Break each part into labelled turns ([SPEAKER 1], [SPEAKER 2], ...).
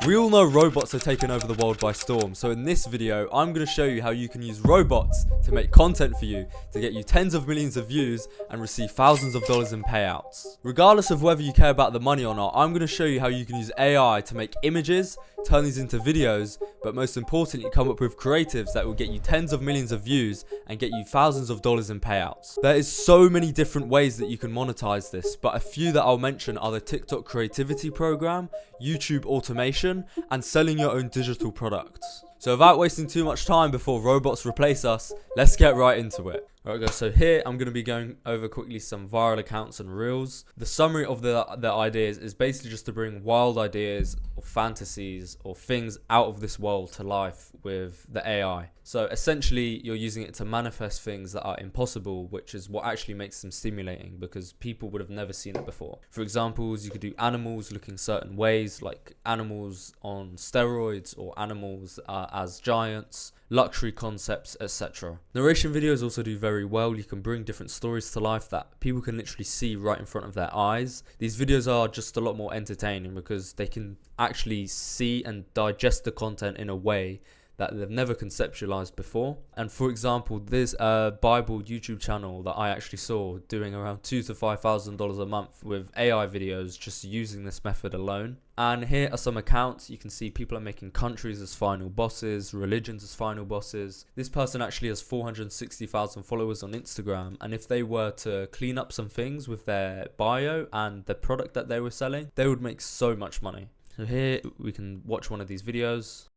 [SPEAKER 1] We all know robots are taking over the world by storm, so in this video, I'm going to show you how you can use robots to make content for you, to get you tens of millions of views and receive thousands of dollars in payouts. Regardless of whether you care about the money or not, I'm going to show you how you can use AI to make images, turn these into videos, but most importantly, come up with creatives that will get you tens of millions of views and get you thousands of dollars in payouts. There is so many different ways that you can monetize this, but a few that I'll mention are the TikTok creativity program, YouTube automation, and selling your own digital products. So without wasting too much time before robots replace us, let's get right into it. Alright guys, so here I'm going to be going over quickly some viral accounts and reels. The summary of the ideas is basically just to bring wild ideas or fantasies or things out of this world to life with the AI. So essentially you're using it to manifest things that are impossible, which is what actually makes them stimulating because people would have never seen it before. For examples, you could do animals looking certain ways, like animals on steroids or animals as giants, luxury concepts, etc. Narration videos also do very well. You can bring different stories to life that people can literally see right in front of their eyes. These videos are just a lot more entertaining because they can actually see and digest the content in a way that they've never conceptualized before. And for example, there's a Bible YouTube channel that I actually saw doing around $2,000 to $5,000 a month with AI videos just using this method alone. And here are some accounts. You can see people are making countries as final bosses, religions as final bosses. This person actually has 460,000 followers on Instagram, and if they were to clean up some things with their bio and the product that they were selling, they would make so much money. So here we can watch one of these videos.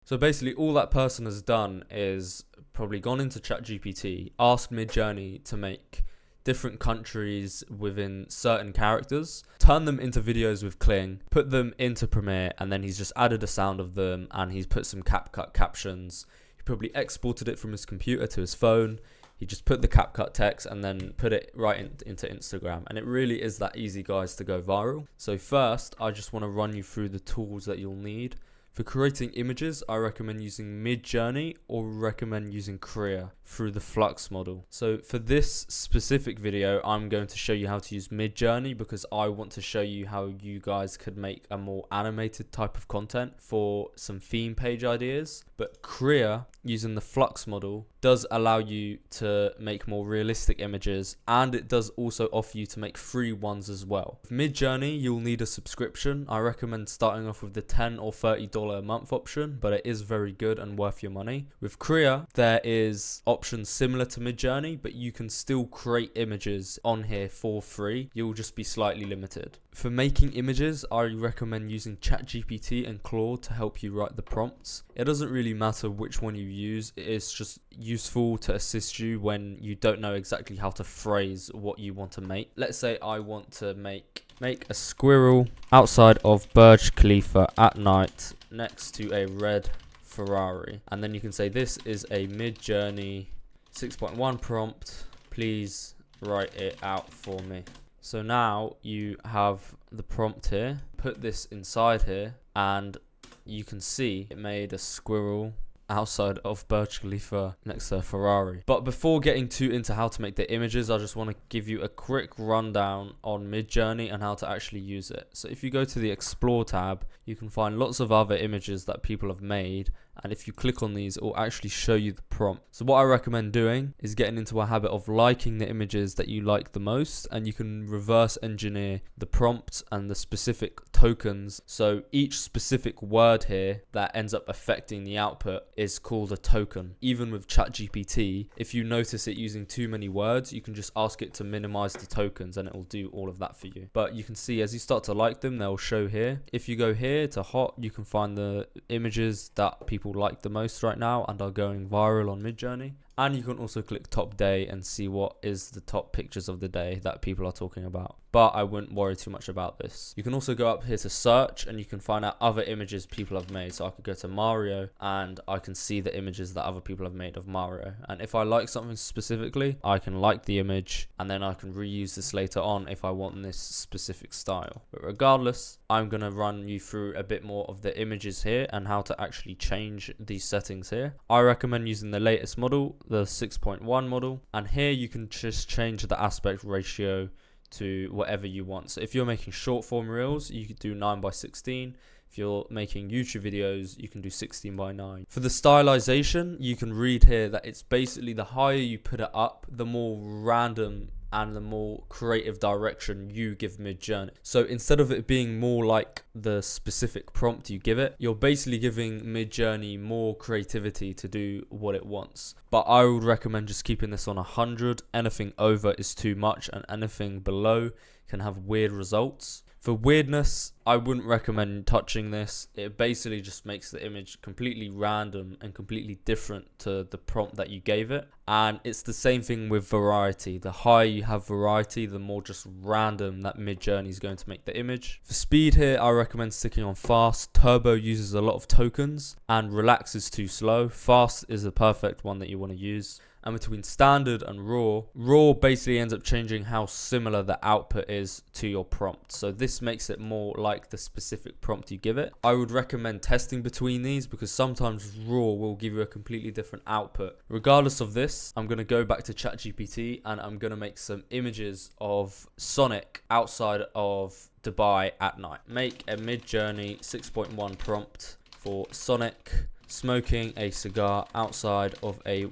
[SPEAKER 1] So basically all that person has done is probably gone into ChatGPT, asked Midjourney to make different countries within certain characters, turn them into videos with Kling, put them into Premiere, and then he's just added a sound of them and he's put some CapCut captions. He probably exported it from his computer to his phone. He just put the CapCut text and then put it right into Instagram. And it really is that easy, guys, to go viral. So first, I just want to run you through the tools that you'll need. For creating images, I recommend using Midjourney or recommend using Krea through the Flux model. So for this specific video, I'm going to show you how to use Midjourney because I want to show you how you guys could make a more animated type of content for some theme page ideas. But Krea, using the Flux model, does allow you to make more realistic images, and it does also offer you to make free ones as well. With Midjourney, you'll need a subscription. I recommend starting off with the $10 or $30 a month option, but it is very good and worth your money. With Krea, there is options similar to Midjourney, but you can still create images on here for free. You'll just be slightly limited. For making images, I recommend using ChatGPT and Claude to help you write the prompts. It doesn't really matter which one you use, it's just useful to assist you when you don't know exactly how to phrase what you want to make. Let's say I want to make a squirrel outside of Burj Khalifa at night next to a red Ferrari, and then you can say this is a Midjourney 6.1 prompt, please write it out for me. So now you have the prompt here, put this inside here, and you can see it made a squirrel outside of Burj Khalifa next to a Ferrari. But before getting too into how to make the images, I just want to give you a quick rundown on Midjourney and how to actually use it. So if you go to the Explore tab, you can find lots of other images that people have made, and if you click on these, it will actually show you the prompt. So what I recommend doing is getting into a habit of liking the images that you like the most, and you can reverse engineer the prompts and the specific tokens. So each specific word here that ends up affecting the output is called a token. Even with ChatGPT, if you notice it using too many words, you can just ask it to minimize the tokens and it will do all of that for you. But you can see as you start to like them, they'll show here. If you go here to hot, you can find the images that people like the most right now and are going viral on Midjourney. And you can also click top day and see what is the top pictures of the day that people are talking about. But I wouldn't worry too much about this. You can also go up here to search and you can find out other images people have made. So I could go to Mario and I can see the images that other people have made of Mario. And if I like something specifically, I can like the image and then I can reuse this later on if I want this specific style. But regardless, I'm going to run you through a bit more of the images here and how to actually change these settings here. I recommend using the latest model, the 6.1 model, and here you can just change the aspect ratio to whatever you want. So if you're making short form reels, you could do 9:16. If you're making YouTube videos, you can do 16:9. For the stylization, you can read here that it's basically the higher you put it up, the more random and the more creative direction you give Midjourney. So instead of it being more like the specific prompt you give it, you're basically giving Midjourney more creativity to do what it wants. But I would recommend just keeping this on 100. Anything over is too much, and anything below can have weird results. For weirdness, I wouldn't recommend touching this. It basically just makes the image completely random and completely different to the prompt that you gave it. And it's the same thing with variety. The higher you have variety, the more just random that Midjourney is going to make the image. For speed here, I recommend sticking on fast. Turbo uses a lot of tokens, and relax is too slow. Fast is the perfect one that you want to use. And between standard and raw basically ends up changing how similar the output is to your prompt. So this makes it more like the specific prompt you give it. I would recommend testing between these because sometimes raw will give you a completely different output. Regardless of this, I'm going to go back to ChatGPT and I'm going to make some images of Sonic outside of Dubai at night. Make a Midjourney 6.1 prompt for Sonic smoking a cigar outside of a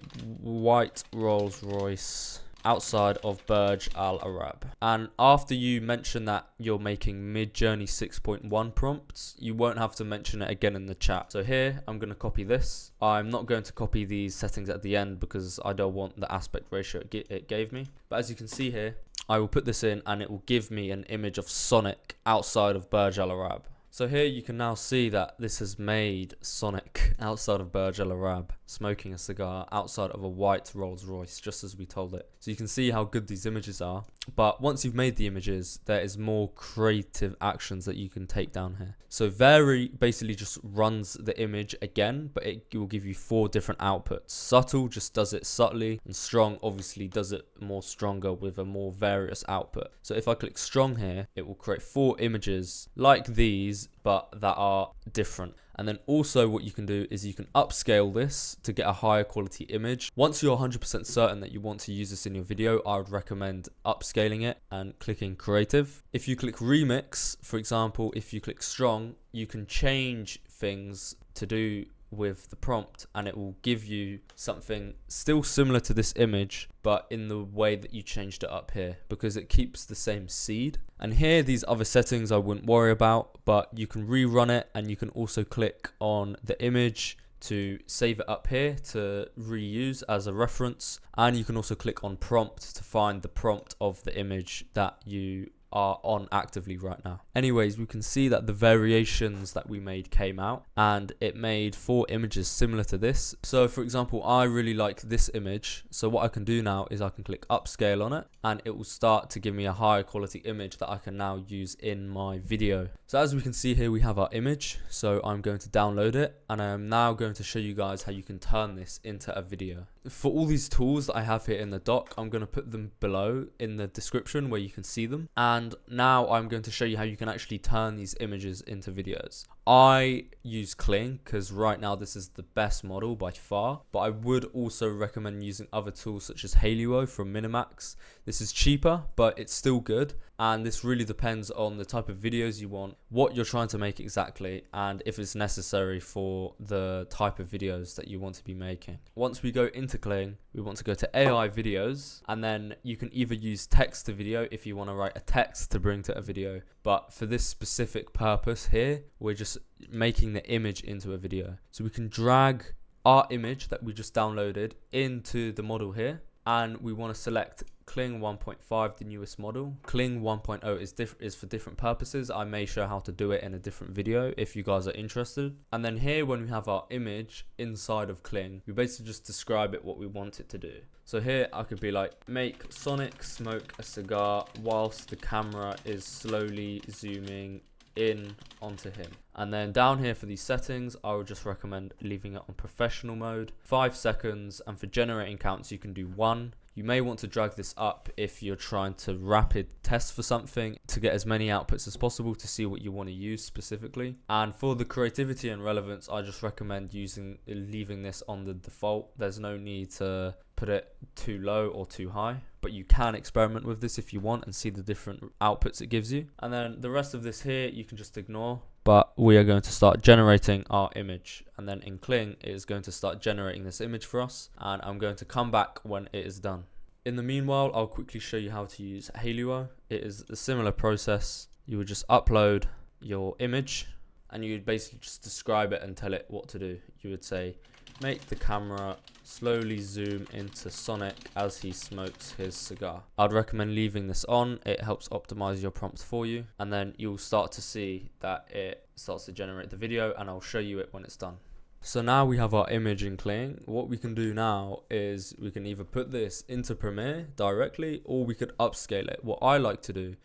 [SPEAKER 1] white Rolls Royce outside of Burj Al Arab. And after you mention that you're making Midjourney 6.1 prompts, you won't have to mention it again in the chat. So here I'm going to copy this. I'm not going to copy these settings at the end because I don't want the aspect ratio it gave me. But as you can see here, I will put this in and it will give me an image of Sonic outside of Burj Al Arab. So here you can now see that this has made Sonic outside of Burj Al Arab smoking a cigar outside of a white Rolls Royce, just as we told it. So you can see how good these images are. But once you've made the images, there is more creative actions that you can take down here. So Vary basically just runs the image again, but it will give you 4 different outputs. Subtle just does it subtly, and Strong obviously does it more stronger with a more various output. So if I click Strong here, it will create 4 images like these, but that are different. And then also what you can do is you can upscale this to get a higher quality image. Once you're 100% certain that you want to use this in your video, I would recommend upscaling it and clicking creative. If you click remix, for example, if you click strong, you can change things to do with the prompt and it will give you something still similar to this image but in the way that you changed it up here, because it keeps the same seed. And here, these other settings I wouldn't worry about, but you can rerun it and you can also click on the image to save it up here to reuse as a reference, and you can also click on prompt to find the prompt of the image that you are on actively right now. Anyways, we can see that the variations that we made came out and it made 4 images similar to this. So for example, I really like this image. So what I can do now is I can click upscale on it and it will start to give me a higher quality image that I can now use in my video. So as we can see here, we have our image. So I'm going to download it and I am now going to show you guys how you can turn this into a video. For all these tools that I have here in the doc, I'm going to put them below in the description where you can see them. And now I'm going to show you how you can actually turn these images into videos. I use Kling because right now this is the best model by far, but I would also recommend using other tools such as Halio from Minimax. This is cheaper, but it's still good. And this really depends on the type of videos you want, what you're trying to make exactly, and if it's necessary for the type of videos that you want to be making. Once we go into Kling, we want to go to AI videos, and then you can either use text to video if you want to write a text to bring to a video. But for this specific purpose here, we're just making the image into a video. So we can drag our image that we just downloaded into the model here, and we want to select Kling 1.5, the newest model. Kling 1.0 is for different purposes. I may show how to do it in a different video if you guys are interested. And then here, when we have our image inside of Kling, we basically just describe it what we want it to do. So here I could be like, make Sonic smoke a cigar whilst the camera is slowly zooming in onto him. And then down here for these settings, I would just recommend leaving it on professional mode, 5 seconds, and for generating counts you can do 1. You may want to drag this up if you're trying to rapid test for something to get as many outputs as possible to see what you want to use specifically. And for the creativity and relevance, I just recommend leaving this on the default. There's no need to put it too low or too high, but you can experiment with this if you want and see the different outputs it gives you. And then the rest of this here you can just ignore, but we are going to start generating our image, and then in Kling it is going to start generating this image for us, and I'm going to come back when it is done. In the meanwhile, I'll quickly show you how to use Haleo. It is a similar process. You would just upload your image and you would basically just describe it and tell it what to do. You would say, make the camera slowly zoom into Sonic as he smokes his cigar. I'd recommend leaving this on. It helps optimize your prompts for you, and then you'll start to see that it starts to generate the video, and I'll show you it when it's done. So now we have our image in Kling. What we can do now is we can either put this into Premiere directly, or we could upscale it. What I like to do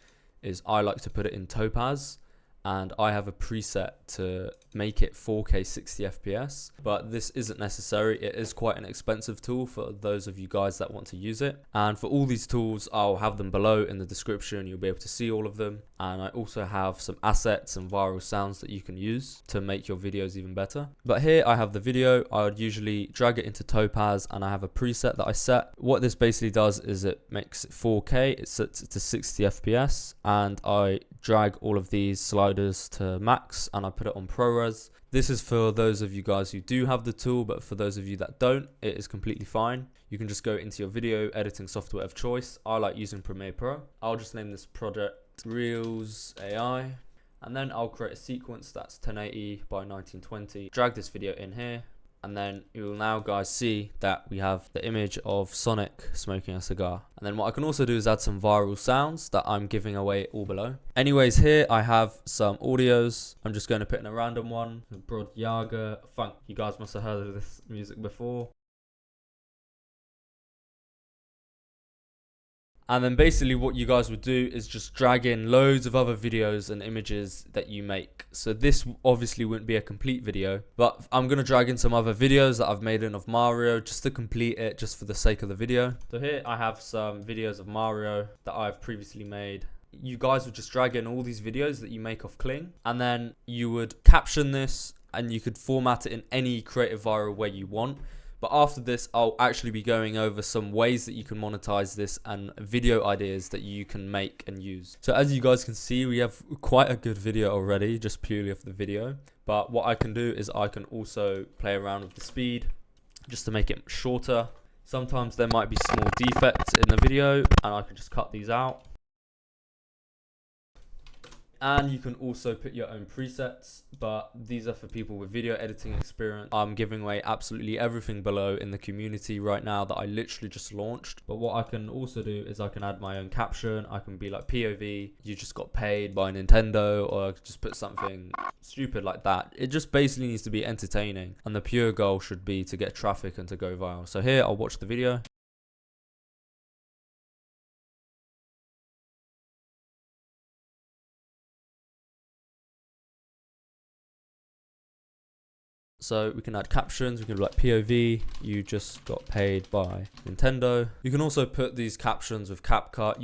[SPEAKER 1] is I like to put it in Topaz, and I have a preset to make it 4K 60 FPS, but this isn't necessary. It is quite an expensive tool for those of you guys that want to use it. And for all these tools, I'll have them below in the description. You'll be able to see all of them. And I also have some assets and viral sounds that you can use to make your videos even better. But here I have the video. I would usually drag it into Topaz, and I have a preset that I set. What this basically does is it makes it 4K, it sets it to 60 FPS, and I drag all of these sliders to max and I put it on ProRes. This is for those of you guys who do have the tool, but for those of you that don't, it is completely fine. You can just go into your video editing software of choice. I like using Premiere Pro. I'll just name this project Reels AI, and then I'll create a sequence that's 1080 by 1920. Drag this video in here, and then you will now guys see that we have the image of Sonic smoking a cigar. And then what I can also do is add some viral sounds that I'm giving away all below. Anyways, here I have some audios. I'm just going to put in a random one. Broad Yaga Funk. You guys must have heard of this music before. And then basically what you guys would do is just drag in loads of other videos and images that you make. So this obviously wouldn't be a complete video, but I'm going to drag in some other videos that I've made in of Mario just to complete it, just for the sake of the video. So here I have some videos of Mario that I've previously made. You guys would just drag in all these videos that you make off Kling, and then you would caption this, and you could format it in any creative viral way you want. But after this, I'll actually be going over some ways that you can monetize this and video ideas that you can make and use. So as you guys can see, we have quite a good video already, just purely off the video. But what I can do is I can also play around with the speed just to make it shorter. Sometimes there might be small defects in the video, and I can just cut these out. And you can also put your own presets, but these are for people with video editing experience. I'm giving away absolutely everything below in the community right now that I literally just launched. But what I can also do is I can add my own caption. I can be like, POV, you just got paid by Nintendo, or I could just put something stupid like that. It just basically needs to be entertaining, and the pure goal should be to get traffic and to go viral. So here I'll watch the video. So we can add captions, we can do like POV, you just got paid by Nintendo. You can also put these captions with CapCut.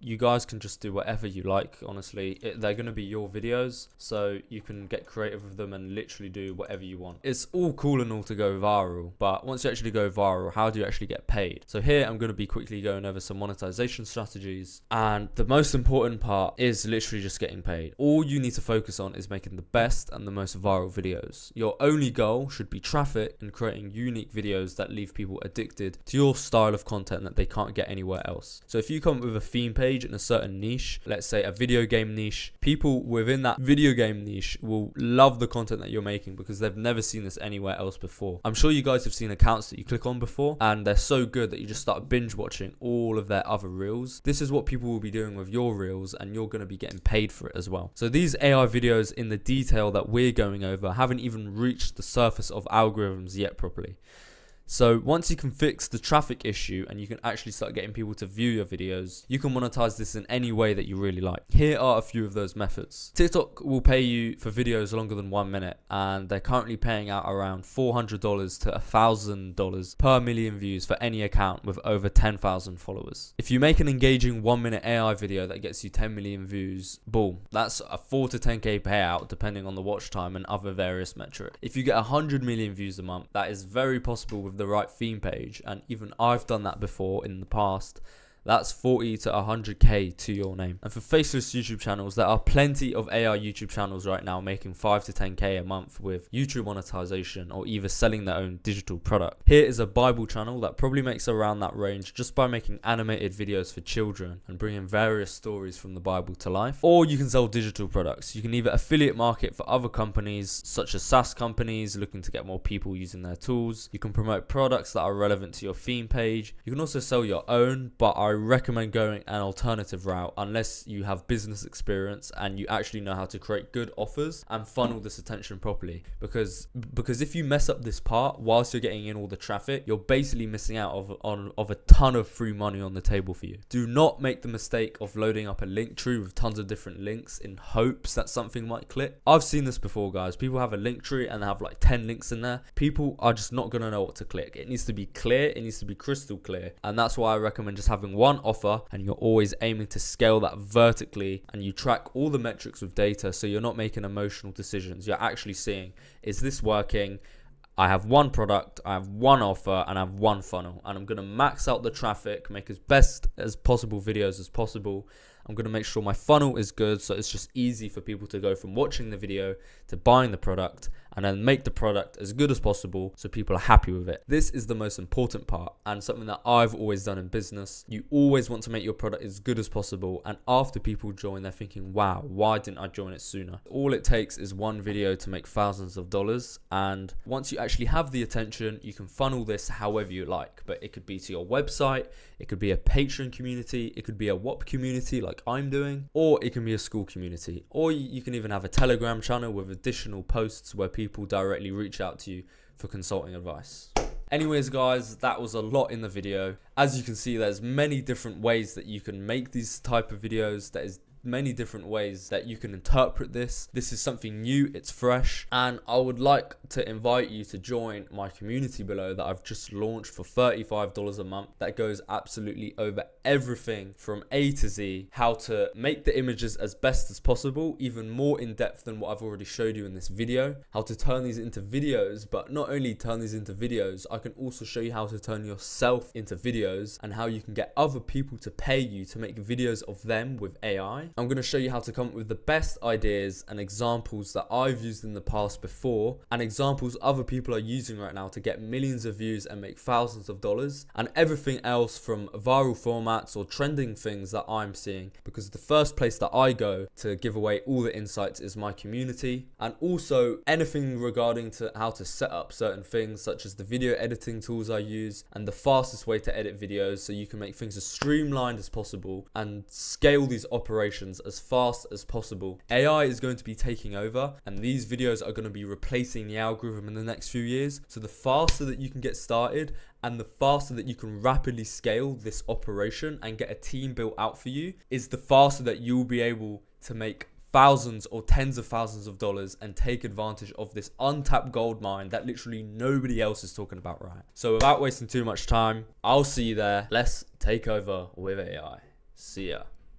[SPEAKER 1] You guys can just do whatever you like, honestly. They're going to be your videos, so you can get creative with them and literally do whatever you want. It's all cool and all to go viral, but once you actually go viral, how do you actually get paid? So here I'm going to be quickly going over some monetization strategies, and the most important part is literally just getting paid. All you need to focus on is making the best and the most viral videos. Your only goal should be traffic and creating unique videos that leave people addicted to your style of content that they can't get anywhere else. So if you come up with a theme page in a certain niche, let's say a video game niche, people within that video game niche will love the content that you're making because they've never seen this anywhere else before. I'm sure you guys have seen accounts that you click on before and they're so good that you just start binge watching all of their other reels. This is what people will be doing with your reels, and you're going to be getting paid for it as well. So these AI videos in the detail that we're going over haven't even reached the surface of algorithms yet properly. So once you can fix the traffic issue and you can actually start getting people to view your videos, you can monetize this in any way that you really like. Here are a few of those methods. TikTok will pay you for videos longer than 1 minute, and they're currently paying out around $400 to $1,000 per million views for any account with over 10,000 followers. If you make an engaging 1 minute AI video that gets you 10 million views, boom, that's a 4 to 10k payout depending on the watch time and other various metrics. If you get 100 million views a month, that is very possible with with the right theme page, and even I've done that before in the past, that's 40 to 100k to your name. And for faceless YouTube channels, there are plenty of AI YouTube channels right now making 5 to 10k a month with YouTube monetization or either selling their own digital product. Here is a Bible channel that probably makes around that range just by making animated videos for children and bringing various stories from the Bible to life. Or you can sell digital products. You can either affiliate market for other companies such as SaaS companies looking to get more people using their tools. You can promote products that are relevant to your theme page. You can also sell your own, but I recommend going an alternative route unless you have business experience and you actually know how to create good offers and funnel this attention properly, because if you mess up this part whilst you're getting in all the traffic, you're basically missing out of a ton of free money on the table for you. Do not make the mistake of loading up a link tree with tons of different links in hopes that something might click. I've seen this before, guys. People have a link tree and they have like 10 links in there. People are just not gonna know what to click. It needs to be clear, it needs to be crystal clear, and that's why I recommend just having one offer, and you're always aiming to scale that vertically, and you track all the metrics with data, so you're not making emotional decisions. You're actually seeing, is this working? I have one product, I have one offer, and I have one funnel, and I'm going to max out the traffic, make as best as possible videos as possible. I'm going to make sure my funnel is good, so it's just easy for people to go from watching the video to buying the product, and then make the product as good as possible so people are happy with it. This is the most important part, and something that I've always done in business. You always want to make your product as good as possible, and after people join, they're thinking, wow, why didn't I join it sooner? All it takes is one video to make thousands of dollars, and once you actually have the attention, you can funnel this however you like, but it could be to your website, it could be a Patreon community, it could be a WAP community like I'm doing, or it can be a school community, or you can even have a Telegram channel with additional posts where people directly reach out to you for consulting advice. Anyways, guys, that was a lot in the video. As you can see, there's many different ways that you can make these type of videos. There's many different ways that you can interpret this. This is something new, it's fresh, and I would like to invite you to join my community below that I've just launched for $35 a month that goes absolutely over everything from A to Z, how to make the images as best as possible, even more in depth than what I've already showed you in this video, how to turn these into videos, but not only turn these into videos, I can also show you how to turn yourself into videos and how you can get other people to pay you to make videos of them with AI. I'm going to show you how to come up with the best ideas and examples that I've used in the past before, and examples other people are using right now to get millions of views and make thousands of dollars, and everything else from viral formats or trending things that I'm seeing, because the first place that I go to give away all the insights is my community, and also anything regarding to how to set up certain things such as the video editing tools I use and the fastest way to edit videos so you can make things as streamlined as possible and scale these operations as fast as possible. AI is going to be taking over, and these videos are going to be replacing the algorithm in the next few years. So the faster that you can get started and the faster that you can rapidly scale this operation and get a team built out for you is the faster that you'll be able to make thousands or tens of thousands of dollars and take advantage of this untapped gold mine that literally nobody else is talking about, right? So without wasting too much time, I'll see you there. Let's take over with AI. See ya.